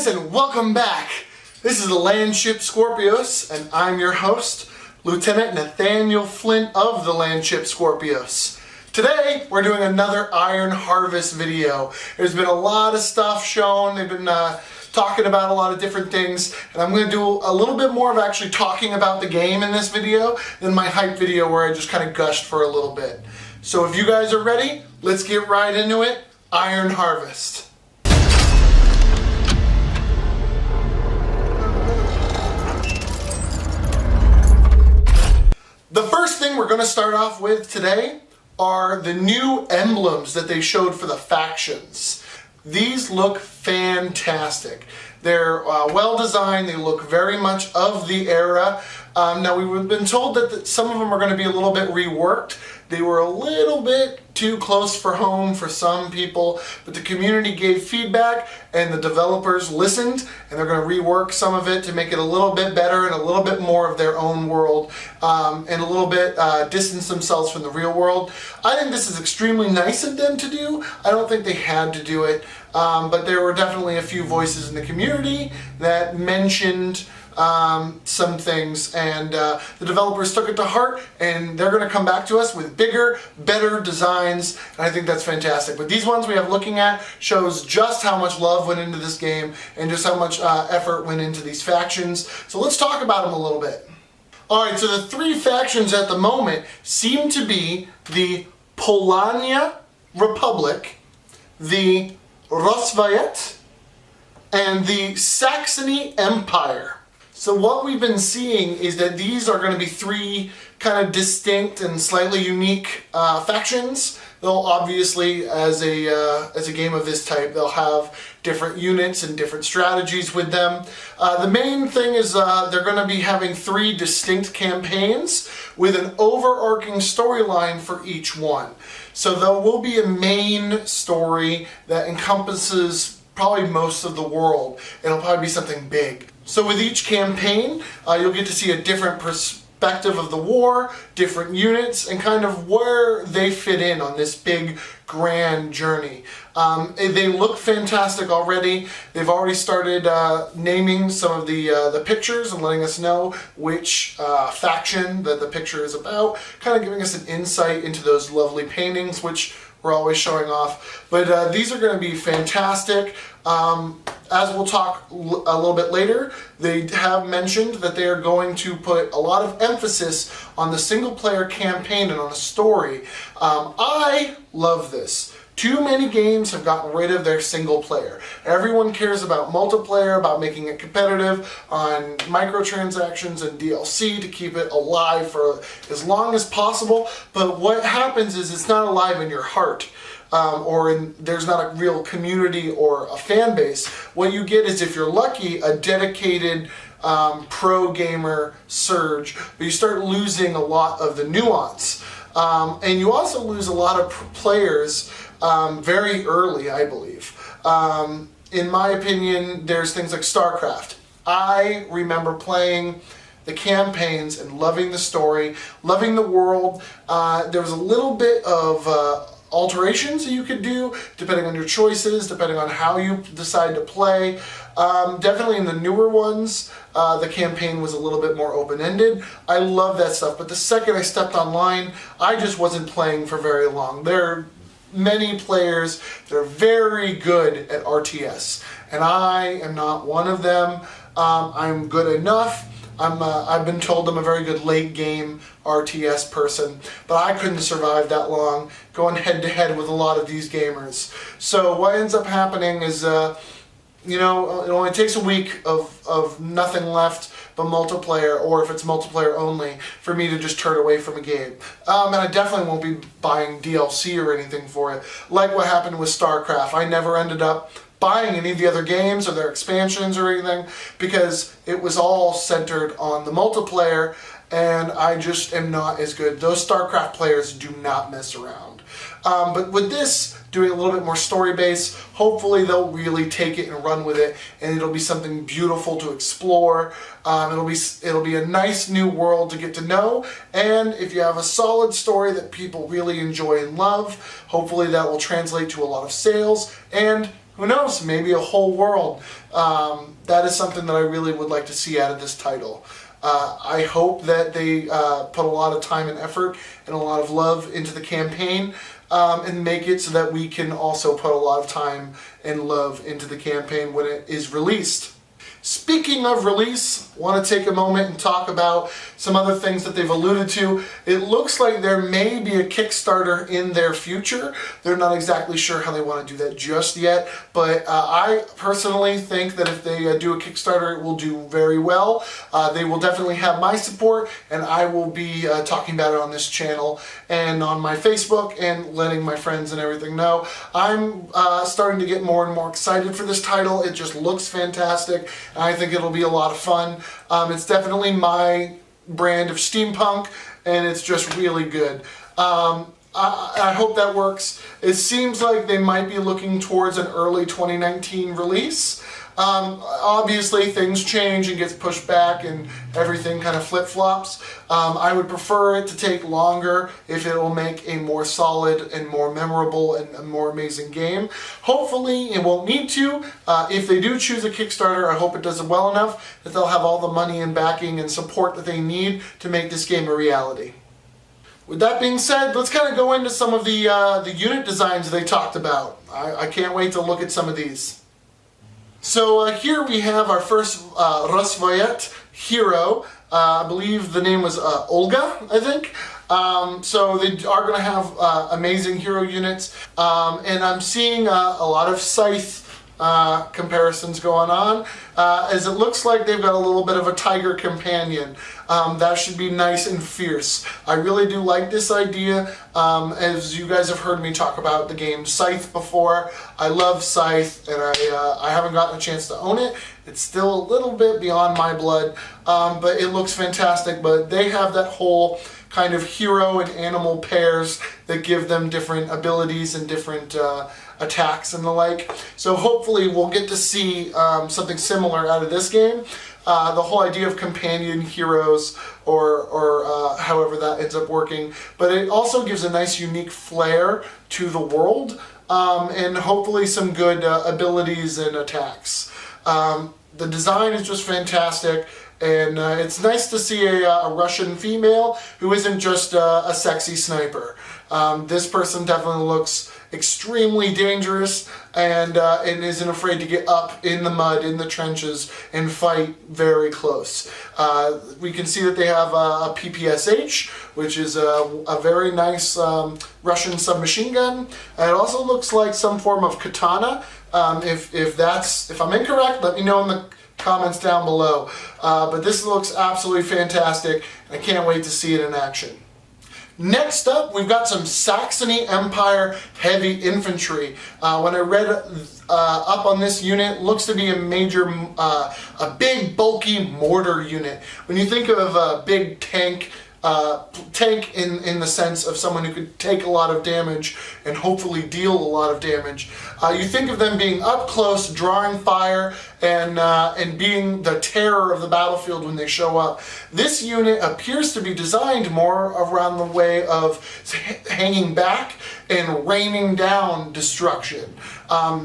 guys, and welcome back. This is the Landship Scorpios, and I'm your host, Lieutenant Nathaniel Flint of the Landship Scorpios. Today, we're doing another IronHarvest video. There's been a lot of stuff shown. They've been talking about a lot of different things, and I'm going to do a little bit more of actually talking about the game in this video than my hype video where I just kind of gushed for a little bit. So if you guys are ready, let's get right into it. IronHarvest. The first thing we're going to start off with today are the new emblems that they showed for the factions. These look fantastic. They're well designed, they look very much of the era. Now we've been told that some of them are going to be a little bit reworked. They were a little bit too close for home for some people, but the community gave feedback and the developers listened, and they're going to rework some of it to make it a little bit better and a little bit more of their own world, and a little bit distance themselves from the real world. I think this is extremely nice of them to do. I don't think they had to do it, but there were definitely a few voices in the community that mentioned some things, and the developers took it to heart, and they're going to come back to us with bigger, better designs, and I think that's fantastic. But these ones we have looking at shows just how much love went into this game and just how much effort went into these factions. So let's talk about them a little bit. Alright, so the three factions at the moment seem to be the Polania Republic, the Rosvayet, and the Saxony Empire. So what we've been seeing is that these are going to be three kind of distinct and slightly unique factions. They'll obviously, as a game of this type, they'll have different units and different strategies with them. The main thing is they're going to be having three distinct campaigns with an overarching storyline for each one. So there will be a main story that encompasses probably most of the world. It'll probably be something big. So with each campaign, you'll get to see a different perspective of the war, different units, and kind of where they fit in on this big, grand journey. They look fantastic already. They've already started naming some of the pictures and letting us know which faction that the picture is about, kind of giving us an insight into those lovely paintings, which we're always showing off. But these are going to be fantastic. As we'll talk a little bit later, they have mentioned that they are going to put a lot of emphasis on the single player campaign and on a story. I love this. Too many games have gotten rid of their single player. Everyone cares about multiplayer, about making it competitive, on microtransactions and DLC to keep it alive for as long as possible. But what happens is it's not alive in your heart. There's not a real community or a fan base. What you get is, if you're lucky, a dedicated pro gamer surge, but you start losing a lot of the nuance. And you also lose a lot of players very early, I believe. In my opinion, there's things like StarCraft. I remember playing the campaigns and loving the story, loving the world. There was a little bit of alterations that you could do depending on your choices, depending on how you decide to play. Definitely in the newer ones, the campaign was a little bit more open-ended. I love that stuff, but the second I stepped online, I just wasn't playing for very long. There are many players that are very good at RTS, and I am not one of them. I'm good enough. I've been told I'm a very good late game RTS person, but I couldn't survive that long going head to head with a lot of these gamers. So what ends up happening is, it only takes a week of nothing left but multiplayer, or if it's multiplayer only, for me to just turn away from a game. And I definitely won't be buying DLC or anything for it, like what happened with StarCraft. I never ended up buying any of the other games or their expansions or anything, because it was all centered on the multiplayer, and I just am not as good. Those StarCraft players do not mess around. But with this, doing a little bit more story-based, hopefully they'll really take it and run with it, and it'll be something beautiful to explore. It'll be a nice new world to get to know, and if you have a solid story that people really enjoy and love, hopefully that will translate to a lot of sales, and who knows, maybe a whole world. That is something that I really would like to see out of this title. I hope that they put a lot of time and effort and a lot of love into the campaign and make it so that we can also put a lot of time and love into the campaign when it is released. Speaking of release, I want to take a moment and talk about some other things that they've alluded to. It looks like there may be a Kickstarter in their future. They're not exactly sure how they want to do that just yet, but I personally think that if they do a Kickstarter, it will do very well. They will definitely have my support, and I will be talking about it on this channel and on my Facebook and letting my friends and everything know. I'm starting to get more and more excited for this title. It just looks fantastic. I think it'll be a lot of fun. It's definitely my brand of steampunk, and it's just really good. I hope that works. It seems like they might be looking towards an early 2019 release. Obviously things change and gets pushed back and everything kind of flip-flops. I would prefer it to take longer if it will make a more solid and more memorable and a more amazing game. Hopefully it won't need to. If they do choose a Kickstarter, I hope it does it well enough that they'll have all the money and backing and support that they need to make this game a reality. With that being said, let's kind of go into some of the unit designs they talked about. I can't wait to look at some of these. So here we have our first Rosvoyet hero. I believe the name was Olga, I think. So they are going to have amazing hero units. And I'm seeing a lot of scythe comparisons going on, as it looks like they've got a little bit of a tiger companion. That should be nice and fierce. I really do like this idea. As you guys have heard me talk about the game Scythe before, I love Scythe, and I haven't gotten a chance to own it. It's still a little bit beyond my blood, but it looks fantastic. But they have that whole kind of hero and animal pairs that give them different abilities and different attacks and the like. So hopefully we'll get to see something similar out of this game. The whole idea of companion heroes or however that ends up working. But it also gives a nice unique flair to the world and hopefully some good abilities and attacks. The design is just fantastic. And it's nice to see a Russian female who isn't just a sexy sniper. This person definitely looks extremely dangerous and isn't afraid to get up in the mud, in the trenches, and fight very close. We can see that they have a PPSH, which is a very nice Russian submachine gun. And it also looks like some form of katana. If I'm incorrect, let me know in the comments down below. But this looks absolutely fantastic, and I can't wait to see it in action. Next up, we've got some Saxony Empire heavy infantry. When I read up on this unit, looks to be a big bulky mortar unit. When you think of a big tank in the sense of someone who could take a lot of damage and hopefully deal a lot of damage. You think of them being up close, drawing fire, and being the terror of the battlefield when they show up. This unit appears to be designed more around the way of hanging back and raining down destruction.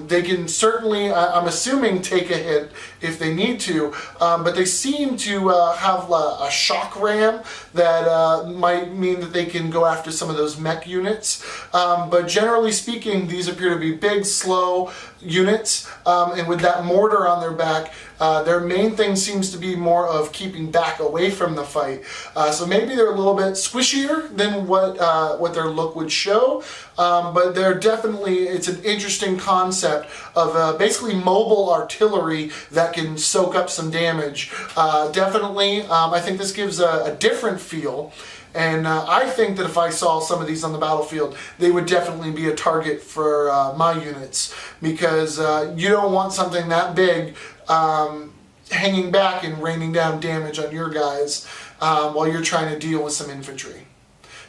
They can certainly, I'm assuming, take a hit if they need to, but they seem to have a shock ram that might mean that they can go after some of those mech units. But generally speaking, these appear to be big, slow units, and with that mortar on their back, their main thing seems to be more of keeping back away from the fight. So maybe they're a little bit squishier than what their look would show, but they're definitely, it's an interesting concept of basically mobile artillery that can soak up some damage. Definitely, I think this gives a different feel. And I think that if I saw some of these on the battlefield, they would definitely be a target for my units, because you don't want something that big hanging back and raining down damage on your guys while you're trying to deal with some infantry.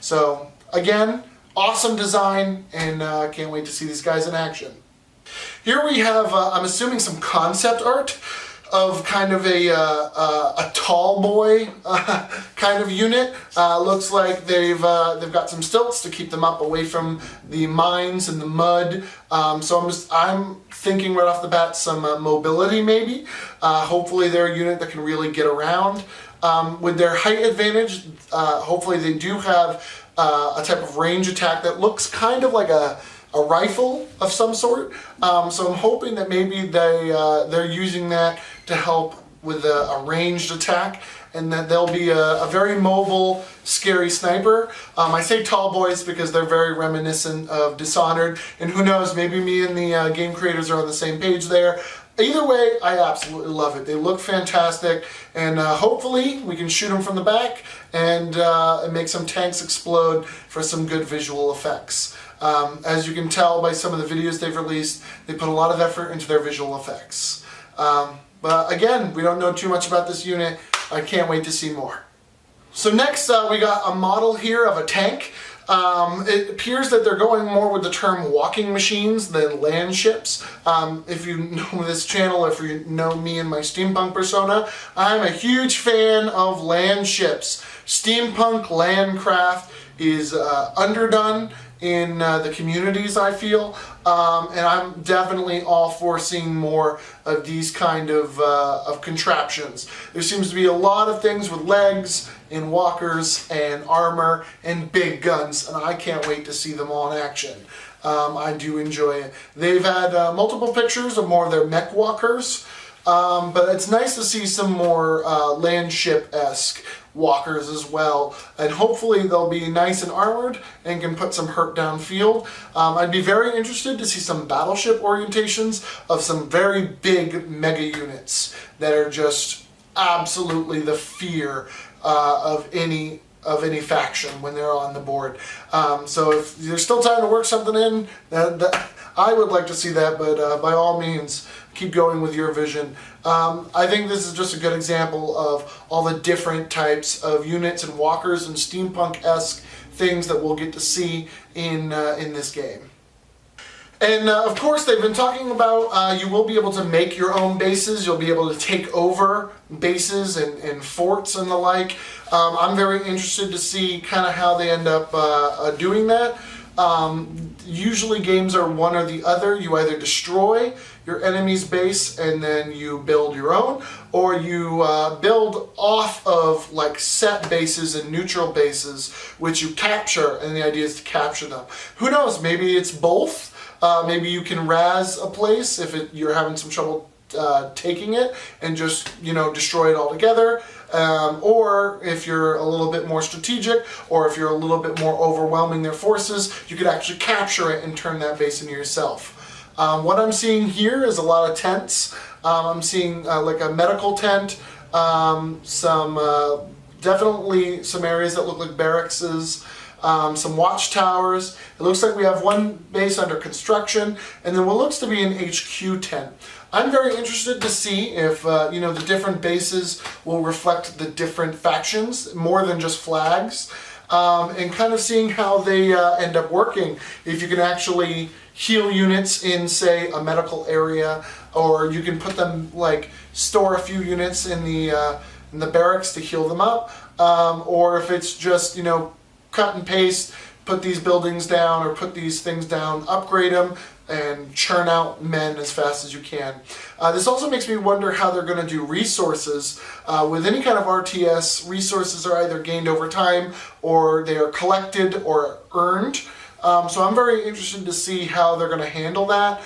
So again, awesome design, and can't wait to see these guys in action. Here we have, I'm assuming, some concept art. of kind of a tall boy kind of unit. Looks like they've got some stilts to keep them up away from the mines and the mud. So I'm thinking right off the bat some mobility maybe. Hopefully they're a unit that can really get around. With their height advantage, hopefully they do have a type of range attack that looks kind of like a rifle of some sort. So I'm hoping that maybe they're using that to help with a ranged attack, and that they'll be a very mobile, scary sniper. I say tall boys because they're very reminiscent of Dishonored, and who knows, maybe me and the game creators are on the same page there. Either way, I absolutely love it. They look fantastic, and hopefully we can shoot them from the back and make some tanks explode for some good visual effects. As you can tell by some of the videos they've released, they put a lot of effort into their visual effects. But again, we don't know too much about this unit. I can't wait to see more. So next we got a model here of a tank. It appears that they're going more with the term walking machines than land ships. If you know this channel, if you know me and my steampunk persona, I'm a huge fan of land ships. Steampunk landcraft is underdone in the communities, I feel, and I'm definitely all for seeing more of these kind of contraptions. There seems to be a lot of things with legs and walkers and armor and big guns, and I can't wait to see them all in action. I do enjoy it. They've had multiple pictures of more of their mech walkers, but it's nice to see some more Landship-esque walkers as well, and hopefully they'll be nice and armored and can put some hurt downfield. I'd be very interested to see some battleship orientations of some very big mega units that are just absolutely the fear of any faction when they're on the board. So if there's still time to work something in, I would like to see that, but by all means, keep going with your vision. I think this is just a good example of all the different types of units and walkers and steampunk-esque things that we'll get to see in this game. And of course, they've been talking about you will be able to make your own bases. You'll be able to take over bases and forts and the like. I'm very interested to see kind of how they end up doing that. Usually games are one or the other. You either destroy your enemy's base and then you build your own, or you build off of like set bases and neutral bases, which you capture, and the idea is to capture them. Who knows, maybe it's both. Maybe you can razz a place if you're having some trouble taking it and just, destroy it altogether. Or if you're a little bit more strategic, or if you're a little bit more overwhelming their forces, you could actually capture it and turn that base into yourself. What I'm seeing here is a lot of tents. I'm seeing like a medical tent, definitely some areas that look like barracks, some watchtowers. It looks like we have one base under construction, and then what looks to be an HQ tent. I'm very interested to see if the different bases will reflect the different factions more than just flags, and kind of seeing how they end up working. If you can actually heal units in, say, a medical area, or you can put them, like, store a few units in the barracks to heal them up, or if it's just, cut and paste, put these buildings down or put these things down, upgrade them, and churn out men as fast as you can. This also makes me wonder how they're going to do resources. With any kind of RTS, resources are either gained over time, or they are collected or earned. So I'm very interested to see how they're going to handle that.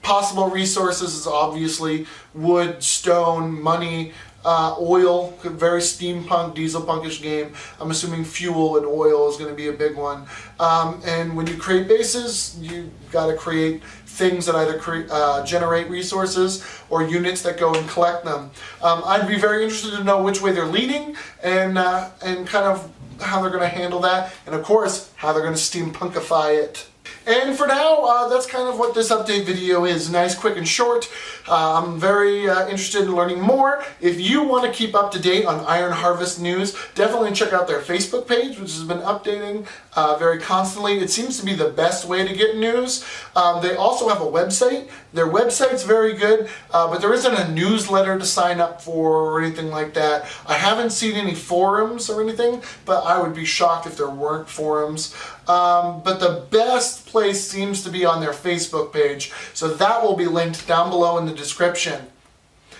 Possible resources is obviously wood, stone, money, oil, very steampunk, diesel-punkish game. I'm assuming fuel and oil is going to be a big one. And when you create bases, you got to create things that either generate resources or units that go and collect them. I'd be very interested to know which way they're leading and kind of how they're going to handle that, and of course how they're going to steampunkify it. And for now, that's kind of what this update video is. Nice, quick, and short. I'm very interested in learning more. If you want to keep up to date on IronHarvest news, definitely check out their Facebook page, which has been updating very constantly. It seems to be the best way to get news. They also have a website. Their website's very good, but there isn't a newsletter to sign up for or anything like that. I haven't seen any forums or anything, but I would be shocked if there weren't forums. But the best place seems to be on their Facebook page, so that will be linked down below in the description.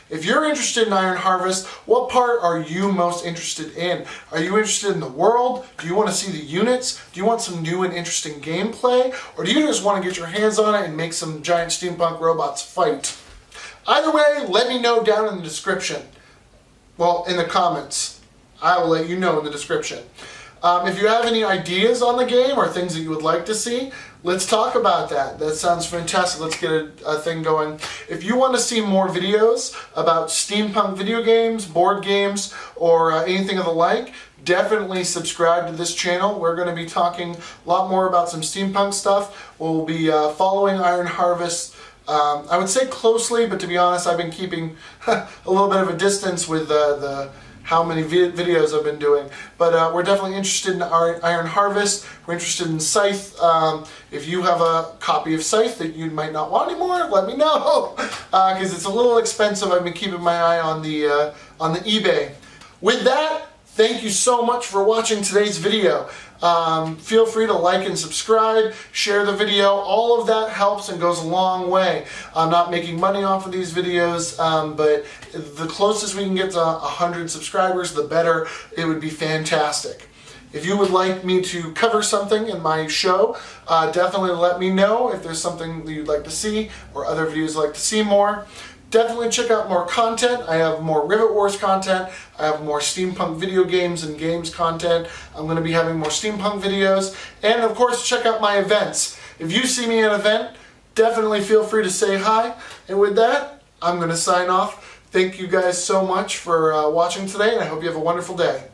If you're interested in IronHarvest, what part are you most interested in? Are you interested in the world? Do you want to see the units? Do you want some new and interesting gameplay? Or do you just want to get your hands on it and make some giant steampunk robots fight? Either way, let me know down in the description. Well, in the comments. I will let you know in the description. If you have any ideas on the game or things that you would like to see, let's talk about that. That sounds fantastic. Let's get a thing going. If you want to see more videos about steampunk video games, board games, or anything of the like, definitely subscribe to this channel. We're going to be talking a lot more about some steampunk stuff. We'll be following IronHarvest, I would say closely, but to be honest, I've been keeping a little bit of a distance with how many videos I've been doing. But we're definitely interested in IronHarvest. We're interested in Scythe. If you have a copy of Scythe that you might not want anymore, let me know, because it's a little expensive. I've been keeping my eye on the eBay. With that, thank you so much for watching today's video. Feel free to like and subscribe, share the video. All of that helps and goes a long way. I'm not making money off of these videos, but the closest we can get to 100 subscribers, the better. It would be fantastic. If you would like me to cover something in my show, definitely let me know if there's something that you'd like to see or other videos you'd like to see more. Definitely check out more content. I have more Rivet Wars content. I have more steampunk video games and games content. I'm going to be having more steampunk videos. And of course, check out my events. If you see me at an event, definitely feel free to say hi. And with that, I'm going to sign off. Thank you guys so much for watching today, and I hope you have a wonderful day.